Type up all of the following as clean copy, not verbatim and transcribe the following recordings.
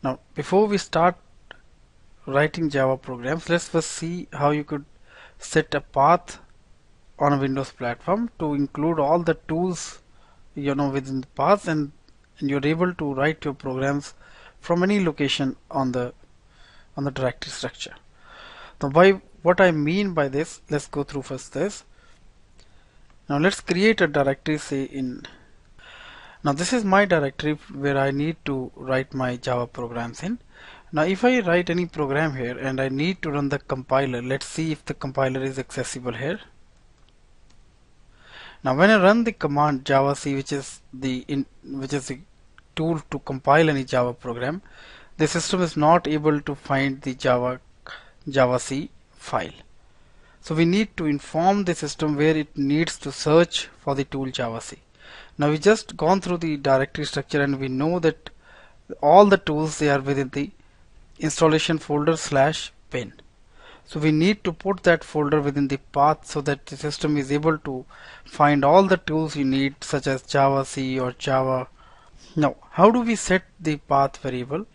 Now before we start writing Java programs, let's first see how you could set a path on a Windows platform to include all the tools within the paths, and you're able to write your programs from any location on the directory structure. Now by what I mean by this, let's go through first this. Now let's create a directory, say in, now this is my directory where I need to write my Java programs in. Now if I write any program here and I need to run the compiler, let's see if the compiler is accessible here. Now when I run the command javac, which is the tool to compile any Java program, the system is not able to find the javac file. So we need to inform the system where it needs to search for the tool javac. Now we just gone through the directory structure and we know that all the tools, they are within the installation folder /bin. So we need to put that folder within the path so that the system is able to find all the tools you need, such as javac or Java. Now how do we set the path variable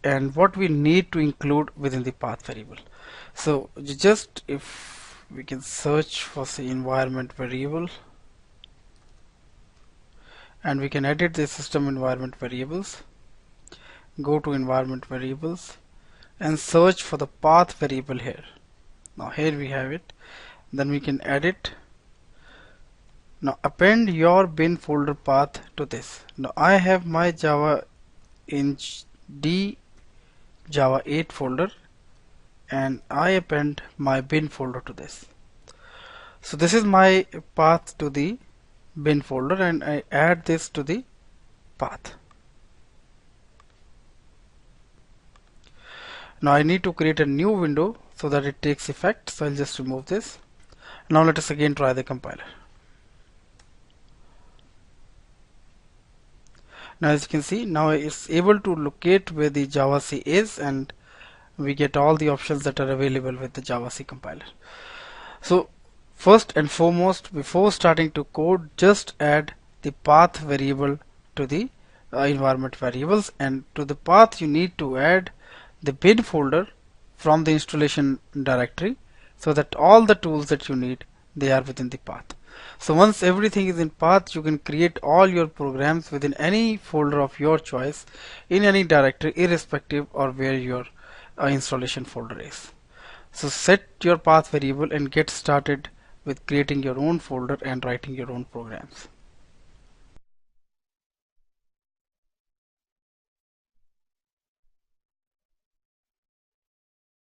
and what we need to include within the path variable? So just, if we can search for, say, environment variable, and we can edit the system environment variables, go to environment variables and search for the path variable here. Now here we have it. Then we can edit. Now append your bin folder path to this. Now I have my Java in D Java 8 folder and I append my bin folder to this. So this is my path to the bin folder and I add this to the path. Now I need to create a new window so that it takes effect, so I'll just remove this. Now let us again try the compiler. Now as you can see, now it's able to locate where the javac is, and we get all the options that are available with the javac compiler. So first and foremost, before starting to code, just add the path variable to the environment variables, and to the path you need to add the bin folder from the installation directory so that all the tools that you need, they are within the path. So once everything is in path, you can create all your programs within any folder of your choice in any directory, irrespective of where your installation folder is. So set your path variable and get started with creating your own folder and writing your own programs.